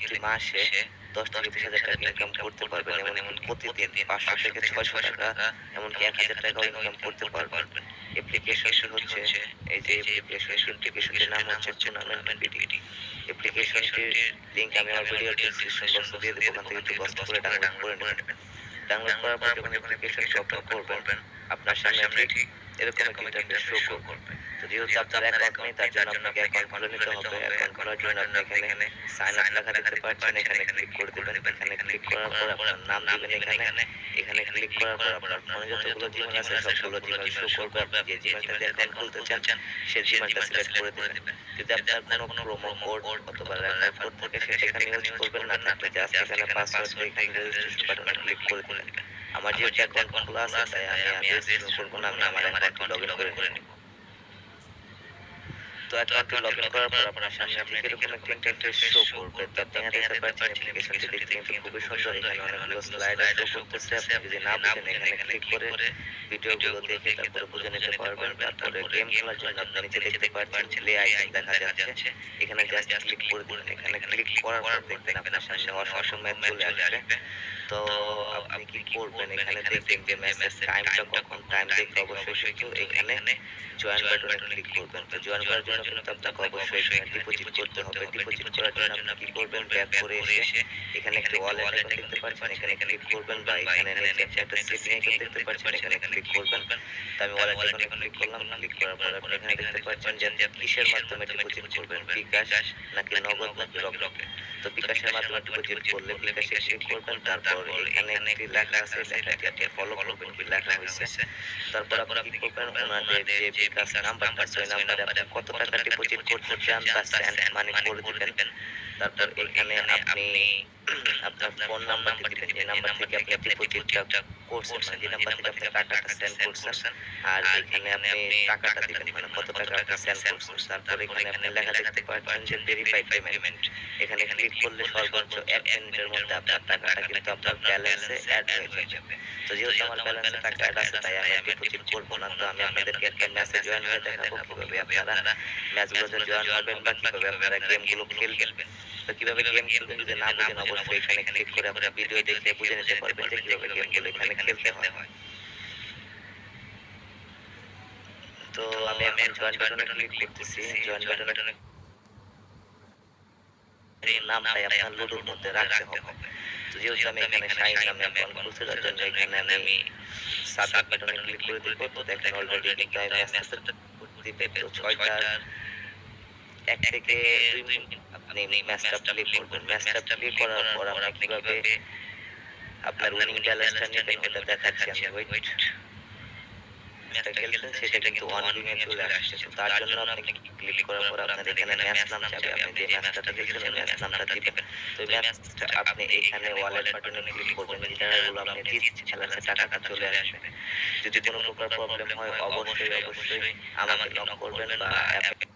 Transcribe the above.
প্রতি মাসে ১০ থেকে ২০,০০০ টাকা ইনকাম করতে পারবেন। এমনকি প্রতিদিন ৫০০ থেকে ৬০০ টাকা এমনকি ১,০০০ টাকাও ইনকাম করতে পারবেন। অ্যাপ্লিকেশনটি হচ্ছে এই যে অ্যাপ্লিকেশনটির নাম হচ্ছে টুর্নামেন্ট বিডি। অ্যাপ্লিকেশনটির লিংক আমি আমার ভিডিওর ডেসক্রিপশন বক্সে দিয়ে দেব। ওখান থেকে একটু কষ্ট করে ডাউনলোড করে নেবেন। ডাউনলোড করার পর যখন অ্যাপ্লিকেশনটি ওপেন করবেন, আপনার সামনে ঠিক এরকম একটা ইন্টারফেস শো করবে। তো যেহেতু আপনার অ্যাকাউন্ট নেই তার জন্য আপনাকে অ্যাকাউন্ট খুলে নিতে হবে। অ্যাকাউন্ট খোলার জন্য আপনি এখানে সাইন আপ লেখা দেখতে পাচ্ছেন, এখানে ক্লিক করে দিবেন। এখানে ক্লিক করার পর আপনার নাম দিবেন এখানে। এখানে ক্লিক করার পর আপনার ফোনে যতগুলো জিমেইল আছে সবগুলো জিমেইল শো করবে। আপনি যে জিমেইলটা দিয়ে অ্যাকাউন্ট খুলতে চান সেই জিমেইলটা সিলেক্ট করে দিবেন। যদি আপনার কোনো প্রোমো কোড অথবা রেফার কোড থাকে সেটা এখানে ইউজ করবেন, না থাকলে জাস্ট এখানে পাসওয়ার্ড দিয়ে এখানে রেজিস্ট্রেশন বাটনে ক্লিক করে দিবেন। আমার যেহেতু অ্যাকাউন্ট খোলা আছে তাই আমি রেজিস্ট্রেশন করব না, আমি আমার অ্যাকাউন্টটি লগইন করে নিব। তো অ্যাকাউন্টে লগইন করার পর আপনার সামনে ঠিক এরকম একটা ইন্টারফেস শো করবে। তো আপনি এখানে দেখতে পাচ্ছেন অ্যাপ্লিকেশনটি দেখতে কিন্তু খুবই সুন্দর। এখানে অনেকগুলো স্লাইডার শো করতেছে। আপনি যদি না বুঝেন এখানে ক্লিক করে ভিডিওগুলো দেখে তারপরে বুঝে নিতে পারবেন। তারপরে গেম খেলার জন্য আপনি নিচে দেখতে পাচ্ছেন প্লে আইকন দেখা যাচ্ছে। এখানে জাস্ট ক্লিক করে দিবেন। এখানে ক্লিক করার পর দেখবেন আপনার সামনে অসংখ্য ম্যাচ চলে আসবে। তো আপনি কি করবেন, এখানে দেখবেন যে ম্যাচের টাইমটা কখন, টাইম দেখে অবশ্যই কিন্তু এখানে জয়েন বাটনে ক্লিক করবেন। তো জয়েন করার জন্য কিন্তু আপনাকে অবশ্যই এখানে ডিপোজিট করতে হবে। ডিপোজিট করার জন্য আপনি কি করবেন, ব্যাক করে এসে এখানে একটি ওয়ালেট আইকন দেখতে পাচ্ছেন, এখানে ক্লিক করবেন বা এখানে নিচে একটা সেটিং আইকন দেখতে পাচ্ছেন, এখানে ক্লিক করবেন। তো আমি ওয়ালেট আইকনে ক্লিক করলাম। ক্লিক করার পর আপনি এখানে দেখতে পাচ্ছেন যে আপনি কিসের মাধ্যমে ডিপোজিট করবেন, বিকাশ নাকি নগদ নাকি রকেটে। তো বিকাশের মাধ্যমে ডিপোজিট করলে বিকাশে ক্লিক করবেন। তারপর এখানে একটি লেখা আছে, লেখাটি আপনি ফলো করবেন কি লেখা হয়েছে। তারপর আপনি কি করবেন, ওনাদের যে বিকাশ নাম্বারটা আছে ওই নাম্বারে আপনি কত টাকা ডিপোজিট করতে চান তা সেন্ড মানি করে দিবেন। তারপর এখানে আপনি আপনার ফোন নাম্বারটি দিবেন, যে নাম্বার থেকে আপনি ডিপোজিটটা করছেন, মানে যে নাম্বার থেকে আপনি টাকাটা সেন্ড করছেন। আর এখানে আপনি টাকাটা দিবেন, মানে কত টাকা আপনি সেন্ড করছেন। তারপর এখানে আপনি লেখা দেখতে পাচ্ছেন যে ভেরিফাই পেমেন্ট। এখানে ক্লিক করলে সর্বোচ্চ ১ মিনিটের মধ্যে আপনার টাকাটা কিন্তু আপনার ব্যালেন্সে এড হয়ে যাবে। তো যেহেতু আমার ব্যালেন্সে টাকা এড আছে তাই আমি ডিপোজিট করব না। তো আমি আপনাদেরকে একটা ম্যাচে জয়েন হয়ে দেখাবো কিভাবে আপনারা ম্যাচগুলোতে জয়েন হবেন বা কিভাবে আপনারা গেমগুলো খেলবেন। তো কিভাবে গেম খেলবেন যদি না বুঝেন অবশ্যই এখানে ক্লিক করে আপনারা ভিডিও দেখে বুঝে নিতে পারবেন যে কিভাবে গেমগুলো এখানে খেলতে হয়। তো আমি এখন জয়েন বাটনে ক্লিক করতেছি। জয়েন বাটনে নামটাই আপনার লুডোর মধ্যে রাখতে হবে। তো যেহেতু আমি এখানে শাহিন নামে অ্যাকাউন্ট খুলছি তার জন্য এখানে আমি সাবমিট বাটনে ক্লিক করে দিব। তো দেখেন অলরেডি কিন্তু আমি ম্যাচটা দিবে। তো ৬টার ১ থেকে ২ মিনিট আপনি ম্যাচটা প্লে করবেন। ম্যাচটা প্লে করার পর আপনি কিভাবে আপনার উইনিং ব্যালেন্সটা নেবেন ওটা দেখাচ্ছি আমি। ওয়েট, ম্যাচটা খেলছেন সেটা কিন্তু 1 উইং এ চলে আসছে। তো তার জন্য আপনি ক্লিক করার পর আপনার এখানে ম্যাচ নাম চাবে। আপনি যে ম্যাচটাতে খেলছেন ওই ম্যাচ নামটা দিবেন। তো ওই ম্যাচটা আপনি এখানে ওয়ালেট বাটনে ক্লিক করবেন। যে টাকাগুলো আপনি জিতছেন খেলাতে টাকাটা চলে আসবে। যদি কোনো প্রকার প্রবলেম হয় অবশ্যই আমাকে নক করবেন বা অ্যাপে